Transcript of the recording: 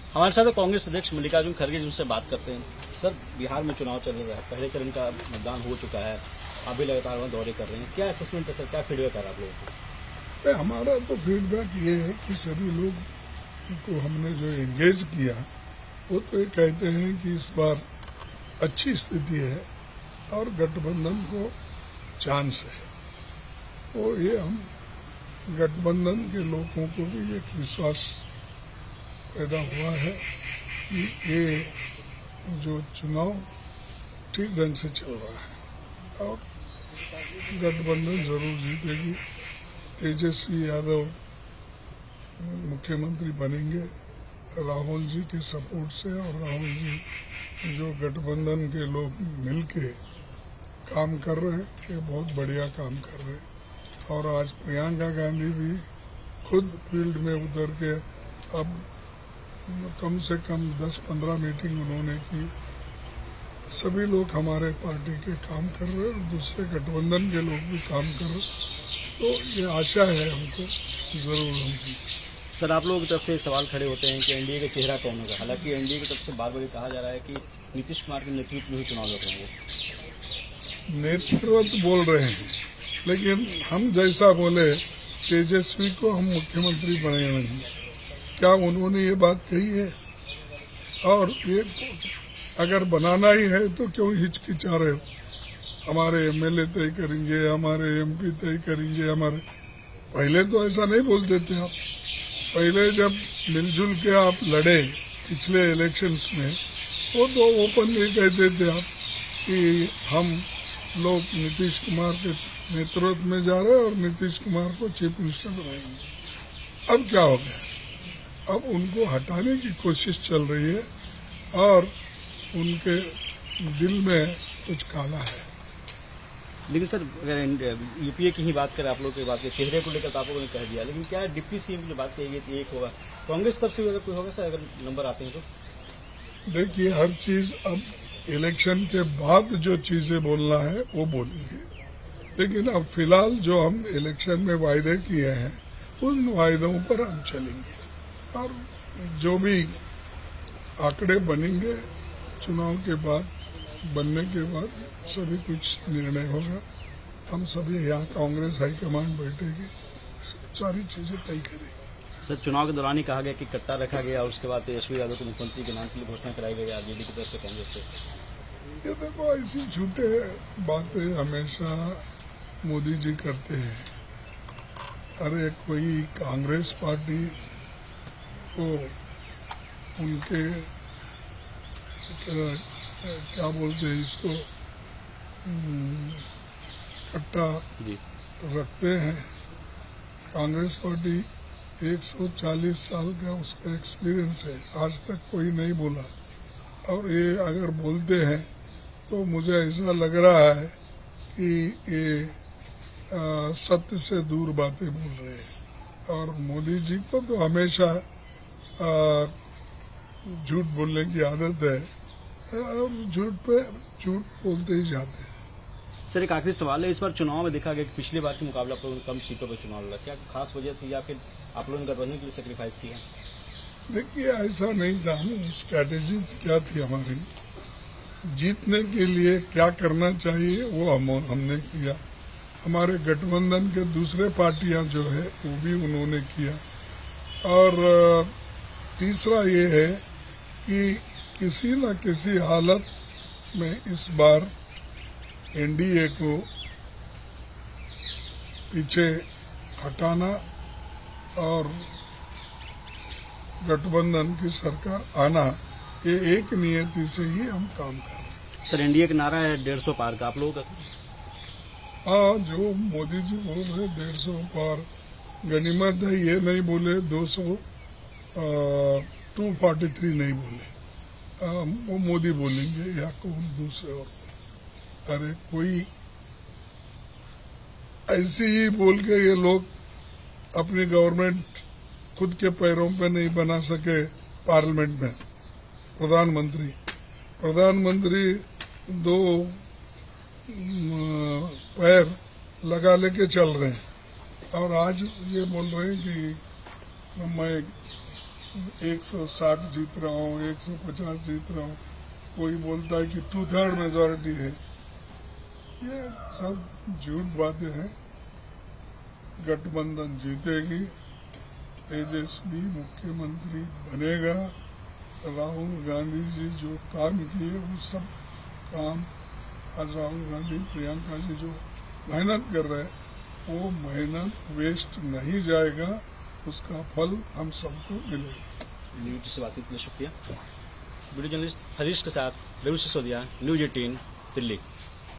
हमारे साथ कांग्रेस अध्यक्ष मल्लिकार्जुन खड़गे जिनसे बात करते हैं। सर, बिहार में चुनाव चल रहा है, पहले चरण का मतदान हो चुका है, आप भी लगातार वहाँ दौरे कर रहे हैं, क्या असेसमेंट है सर, क्या फीडबैक आ रहा है आप लोगों को? हमारा तो फीडबैक ये है कि सभी लोग को हमने जो एंगेज किया वो तो ये कहते हैं कि इस बार अच्छी स्थिति है और गठबंधन को चांस है। तो ये हम गठबंधन के लोगों को भी एक विश्वास पैदा हुआ है कि ये जो चुनाव ठीक ढंग से चल रहा है और गठबंधन जरूर जीतेगी। तेजस्वी यादव मुख्यमंत्री बनेंगे राहुल जी के सपोर्ट से, और राहुल जी जो गठबंधन के लोग मिलके काम कर रहे हैं, ये बहुत बढ़िया काम कर रहे हैं। और आज प्रियंका गांधी भी खुद फील्ड में उतर के अब कम से कम 10-15 मीटिंग उन्होंने की। सभी लोग हमारे पार्टी के काम कर रहे हैं और दूसरे गठबंधन के लोग भी काम कर रहे हैं। तो ये आशा है हमको जरूर हम जीतें। सर, आप लोगों की तरफ से सवाल खड़े होते हैं कि एनडीए का चेहरा कौन होगा। हालांकि एनडीए की तरफ से बार बार कहा जा रहा है कि नीतीश कुमार के नेतृत्व में ही चुनाव लड़ रहे हैं। नेतृत्व बोल रहे हैं, लेकिन हम जैसा बोले तेजस्वी को हम मुख्यमंत्री बनाएंगे, क्या उन्होंने ये बात कही है? और ये अगर बनाना ही है तो क्यों हिचकिचा रहे हो? हमारे एमएलए तय करेंगे, हमारे एमपी तय करेंगे, हमारे पहले तो ऐसा नहीं बोलते थे आप। पहले जब मिलजुल के आप लड़े पिछले इलेक्शंस में, वो तो ओपनली कहते थे आप कि हम लोग नीतीश कुमार के नेतृत्व में जा रहे हैं और नीतीश कुमार को चीफ मिनिस्टर बनाएंगे। अब क्या हो गया? अब उनको हटाने की कोशिश चल रही है और उनके दिल में कुछ काला है। लेकिन सर, अगर यूपीए की ही बात करें, आप लोग की बात करें, चेहरे को लेकर तो आप लोगों ने कह दिया, लेकिन क्या डिप्टी सीएम की जो बात कही गई थी एक होगा, कांग्रेस तरफ से अगर कोई होगा सर, अगर नंबर आते हैं तो? देखिए, हर चीज अब इलेक्शन के बाद जो चीजें बोलना है वो बोलेंगे, लेकिन अब फिलहाल जो हम इलेक्शन में वायदे किए हैं उन वायदों पर हम चलेंगे और जो भी आंकड़े बनेंगे चुनाव के बाद, बनने के बाद सभी कुछ निर्णय होगा। हम सभी यहाँ कांग्रेस हाईकमांड बैठेगी, सब सारी चीजें तय करेगी। सर, चुनाव के दौरान ही कहा गया कि कट्टा रखा गया और उसके बाद तेजस्वी यादव को मुख्यमंत्री के नाम के लिए घोषणा कराई गई आरजेडी की तरफ से, कांग्रेस से। ये देखो, ऐसी झूठे बातें हमेशा मोदी जी करते हैं। अरे कोई कांग्रेस पार्टी को उनके क्या बोलते हैं इसको, कट्टा रखते हैं। कांग्रेस पार्टी 140 साल का उसका एक्सपीरियंस है, आज तक कोई नहीं बोला। और ये अगर बोलते हैं तो मुझे ऐसा लग रहा है कि ये सत्य से दूर बातें बोल रहे हैं। और मोदी जी को तो हमेशा झूठ बोलने की आदत है और झूठ पे झूठ बोलते ही जाते हैं। सर, एक आखिरी सवाल है, इस बार चुनाव में देखा गया कि पिछली बार के मुकाबले आप लोगों ने कम सीटों पर चुनाव लड़ा, क्या खास वजह थी या फिर आप लोगों ने गठबंधन के लिए सेक्रीफाइस किया? देखिए, ऐसा नहीं था। हम स्ट्रैटेजी क्या थी हमारी, जीतने के लिए क्या करना चाहिए वो हमने किया। हमारे गठबंधन के दूसरे पार्टियां जो है वो भी उन्होंने किया। और तीसरा ये है कि किसी न किसी हालत में इस बार एनडीए को पीछे हटाना और गठबंधन की सरकार आना, ये एक नियति से ही हम काम कर रहे हैं। सर, एनडीए का नारा है 150 पार का, आप लोगों का? हाँ, जो मोदी जी बोल रहे 150 पार, गनीमत है ये नहीं बोले 243 नहीं बोले, वो मोदी बोलेंगे या कौन दूसरे और बोले। अरे कोई ऐसे ही बोल के ये लोग अपनी गवर्नमेंट खुद के पैरों पे नहीं बना सके। पार्लियामेंट में प्रधानमंत्री 2 पैर लगा लेके चल रहे हैं और आज ये बोल रहे हैं कि मैं 160 जीत रहा हूँ, 150 जीत रहा हूँ, कोई बोलता है कि 2/3 मेजोरिटी है। ये सब झूठ बातें हैं। गठबंधन जीतेगी, तेजस्वी मुख्यमंत्री बनेगा। राहुल गांधी जी जो काम किए वो सब काम आज राहुल गांधी, प्रियंका जी जो मेहनत कर रहे हैं, वो मेहनत वेस्ट नहीं जाएगा, उसका फल हम सबको मिलेगा। न्यूज से बातचीत के लिए शुक्रिया। वीडियो जर्नलिस्ट हरीश के साथ रवि सिसोदिया, न्यूज 18 दिल्ली।